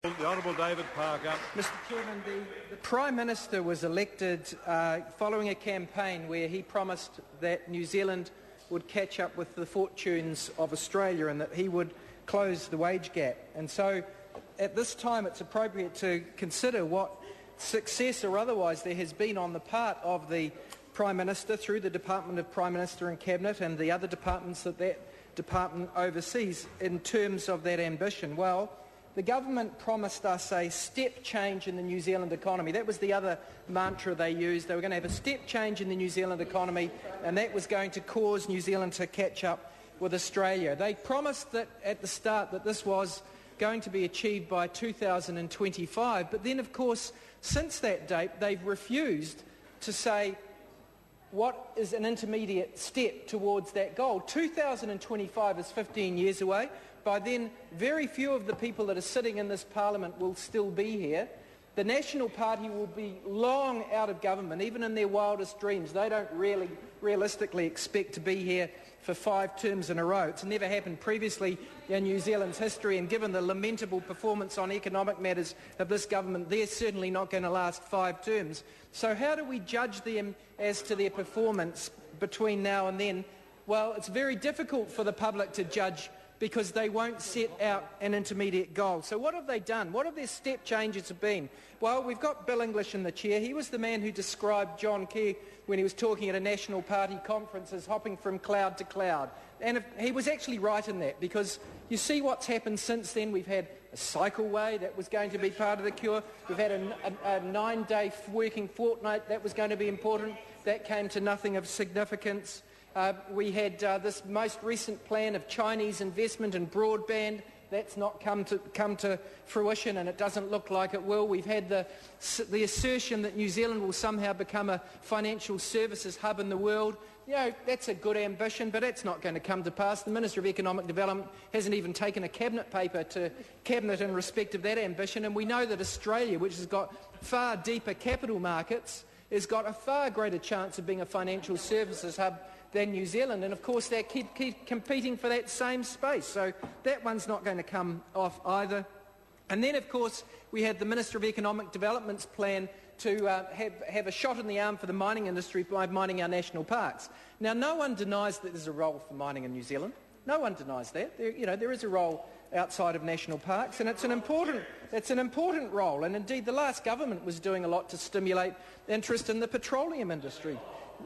The Honourable David Parker. Mr Chairman, the Prime Minister was elected following a campaign where he promised that New Zealand would catch up with the fortunes of Australia and that he would close the wage gap. And so at this time it's appropriate to consider what success or otherwise there has been on the part of the Prime Minister through the Department of Prime Minister and Cabinet and the other departments that department oversees in terms of that ambition. Well, the government promised us a step change in the New Zealand economy. That was the other mantra they used. They were going to have a step change in the New Zealand economy, and that was going to cause New Zealand to catch up with Australia. They promised that at the start that this was going to be achieved by 2025, but then, of course, since that date, they've refused to say what is an intermediate step towards that goal. 2025 is 15 years away. By then, very few of the people that are sitting in this Parliament will still be here. The National Party will be long out of government, even in their wildest dreams. They don't really realistically expect to be here for 5 terms in a row. It's never happened previously in New Zealand's history, and given the lamentable performance on economic matters of this government, they're certainly not going to last 5 terms. So how do we judge them as to their performance between now and then? Well, it's very difficult for the public to judge because they won't set out an intermediate goal. So what have they done? What have their step changes been? Well, we've got Bill English in the chair. He was the man who described John Key when he was talking at a National Party conference as hopping from cloud to cloud. And he was actually right in that, because you see what's happened since then. We've had a cycleway that was going to be part of the cure. We've had a 9-day working fortnight that was going to be important. That came to nothing of significance. We had this most recent plan of Chinese investment in broadband. That's not come to fruition, and it doesn't look like it will. We've had the assertion that New Zealand will somehow become a financial services hub in the world. You know, that's a good ambition, but it's not going to come to pass. The Minister of Economic Development hasn't even taken a cabinet paper to cabinet in respect of that ambition, and we know that Australia, which has got far deeper capital markets, has got a far greater chance of being a financial services hub than New Zealand, and of course they're keep competing for that same space, so that one's not going to come off either. And then, of course, we had the Minister of Economic Development's plan to have a shot in the arm for the mining industry by mining our national parks. Now, no one denies that there's a role for mining in New Zealand. No one denies that. There is a role outside of national parks, and it's an important role. And indeed, the last government was doing a lot to stimulate interest in the petroleum industry.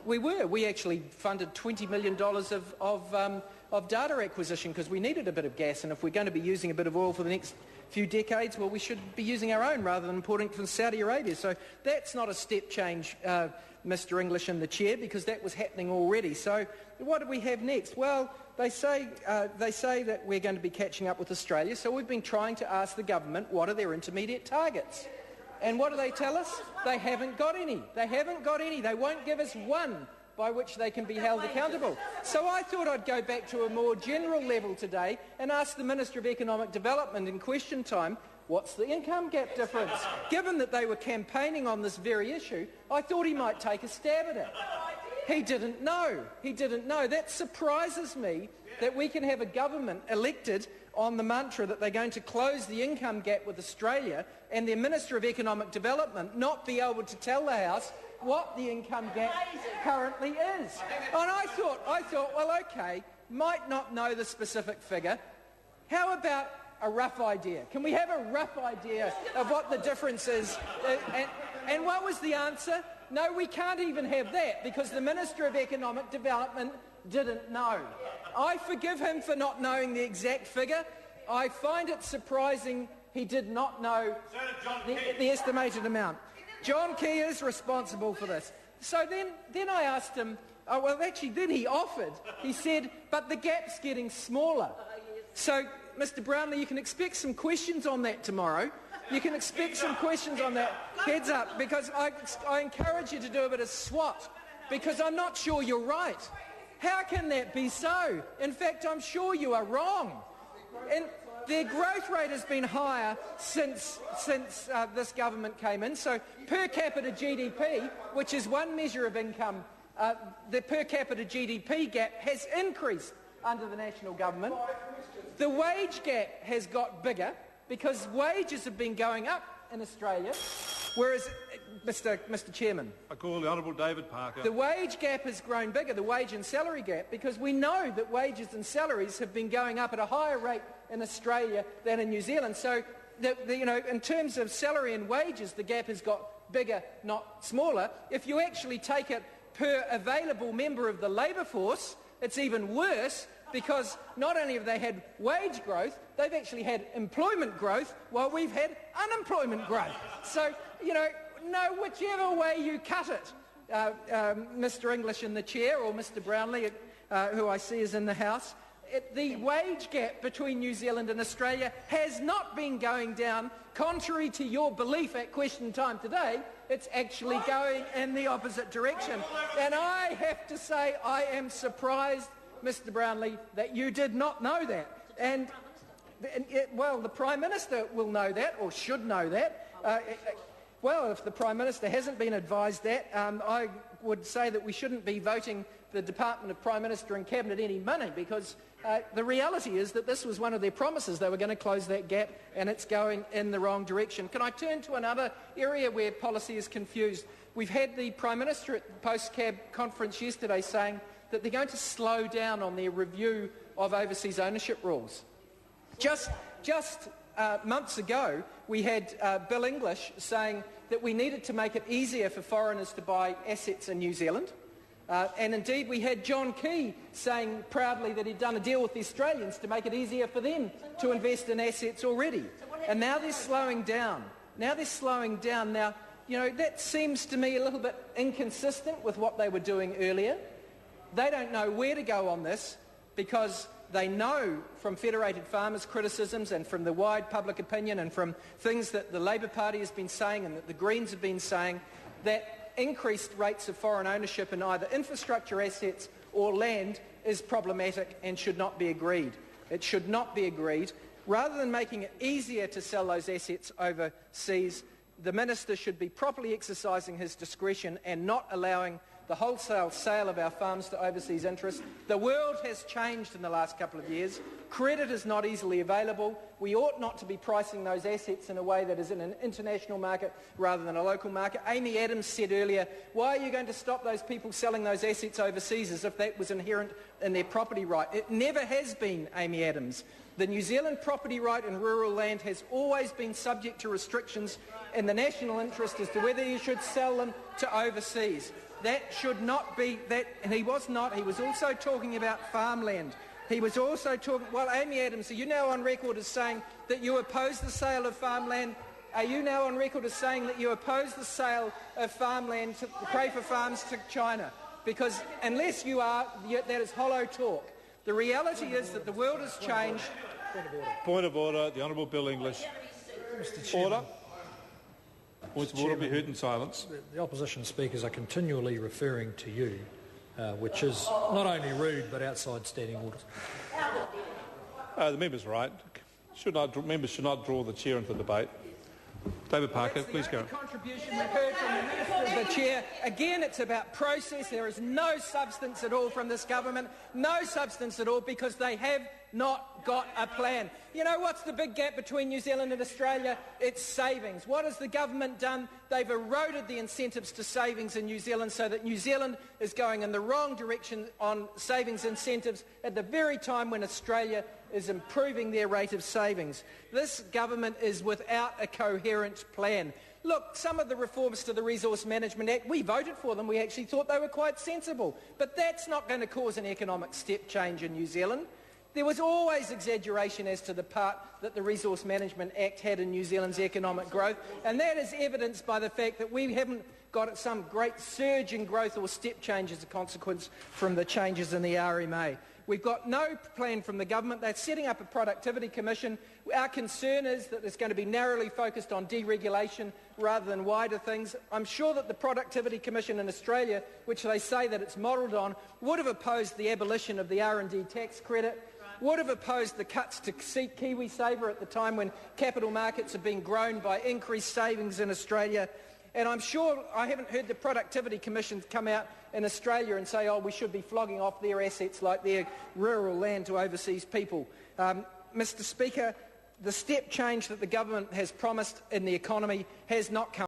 We actually funded $20 million of data acquisition because we needed a bit of gas, and if we're going to be using a bit of oil for the next few decades, well, we should be using our own rather than importing from Saudi Arabia. So that's not a step change, Mr English in the chair, because that was happening already. So what do we have next? Well, they say that we're going to be catching up with Australia, so we've been trying to ask the government what are their intermediate targets. And what do they tell us? They haven't got any. They haven't got any. They won't give us one by which they can be held accountable. So I thought I'd go back to a more general level today and ask the Minister of Economic Development in question time, what's the income gap difference? Given that they were campaigning on this very issue, I thought he might take a stab at it. He didn't know. He didn't know. That surprises me, that we can have a government elected on the mantra that they're going to close the income gap with Australia, and their Minister of Economic Development not be able to tell the House what the income gap currently is. And I thought, well, okay, might not know the specific figure. How about a rough idea? Can we have a rough idea of what the difference is? And what was the answer? No, we can't even have that, because the Minister of Economic Development didn't know. I forgive him for not knowing the exact figure. I find it surprising he did not know the estimated amount. John Key is responsible for this. So then I asked him, then he offered. He said, but the gap's getting smaller. So, Mr Brownlee, you can expect some questions on that tomorrow. You can expect some questions on that. Heads up, because I encourage you to do a bit of SWOT, because I'm not sure you're right. How can that be so? In fact, I'm sure you are wrong. And their growth rate has been higher since this government came in. So per capita GDP, which is one measure of income, the per capita GDP gap has increased under the national government. The wage gap has got bigger. because wages have been going up in Australia, whereas, Mr Chairman, I call the Honourable David Parker. The wage gap has grown bigger, the wage and salary gap, because we know that wages and salaries have been going up at a higher rate in Australia than in New Zealand. So, in terms of salary and wages, the gap has got bigger, not smaller. If you actually take it per available member of the labour force, it's even worse, because not only have they had wage growth, they've actually had employment growth while we've had unemployment growth. So, no, whichever way you cut it, Mr English in the chair, or Mr Brownlee, who I see is in the House, the wage gap between New Zealand and Australia has not been going down. Contrary to your belief at question time today, it's actually going in the opposite direction. And I have to say I am surprised, Mr Brownlee, that you did not know that. And the Prime Minister will know that, or should know that. Well, if the Prime Minister hasn't been advised that, I would say that we shouldn't be voting the Department of Prime Minister and Cabinet any money, because the reality is that this was one of their promises. They were going to close that gap, and it's going in the wrong direction. Can I turn to another area where policy is confused? We've had the Prime Minister at the post-cab conference yesterday saying that they're going to slow down on their review of overseas ownership rules. Just months ago, we had Bill English saying that we needed to make it easier for foreigners to buy assets in New Zealand. And indeed, we had John Key saying proudly that he'd done a deal with the Australians to make it easier for them to invest in assets already. And now they're slowing down. Now, that seems to me a little bit inconsistent with what they were doing earlier. They don't know where to go on this, because they know from Federated Farmers' criticisms and from the wide public opinion and from things that the Labor Party has been saying and that the Greens have been saying, that increased rates of foreign ownership in either infrastructure assets or land is problematic and should not be agreed. It should not be agreed. Rather than making it easier to sell those assets overseas, the Minister should be properly exercising his discretion and not allowing the wholesale sale of our farms to overseas interests. The world has changed in the last couple of years. Credit is not easily available. We ought not to be pricing those assets in a way that is in an international market rather than a local market. Amy Adams said earlier, why are you going to stop those people selling those assets overseas as if that was inherent in their property right? It never has been, Amy Adams. The New Zealand property right in rural land has always been subject to restrictions in the national interest as to whether you should sell them to overseas. That should not be that, and he was not. He was also talking about farmland. He was also talking. Well, Amy Adams, are you now on record as saying that you oppose the sale of farmland? Are you now on record as saying that you oppose the sale of farmland to Crayford Farms to China? Because unless you are, that is hollow talk. The reality is that the world has changed. Point of order. The Honourable Bill English. Mr. Chairman. Order. Points of order be heard in silence. The opposition speakers are continually referring to you, which is not only rude but outside standing orders. The member's right. Members should not draw the chair into the debate. David Parker, please go. The contribution we've heard from the Minister of the Chair. Again, it's about process. There is no substance at all from this government. No substance at all, because they have not got a plan. You know what's the big gap between New Zealand and Australia? It's savings. What has the government done? They've eroded the incentives to savings in New Zealand so that New Zealand is going in the wrong direction on savings incentives at the very time when Australia is improving their rate of savings. This government is without a coherent plan. Look, some of the reforms to the Resource Management Act, we voted for them. We actually thought they were quite sensible. But that's not going to cause an economic step change in New Zealand. There was always exaggeration as to the part that the Resource Management Act had in New Zealand's economic growth, and that is evidenced by the fact that we haven't got some great surge in growth or step change as a consequence from the changes in the RMA. We've got no plan from the government. They're setting up a productivity commission. Our concern is that it's going to be narrowly focused on deregulation rather than wider things. I'm sure that the Productivity Commission in Australia, which they say that it's modelled on, would have opposed the abolition of the R&D tax credit, would have opposed the cuts to KiwiSaver at the time when capital markets have been grown by increased savings in Australia. And I'm sure I haven't heard the Productivity Commission come out in Australia and say, oh, we should be flogging off their assets like their rural land to overseas people. Mr. Speaker, The step change that the government has promised in the economy has not come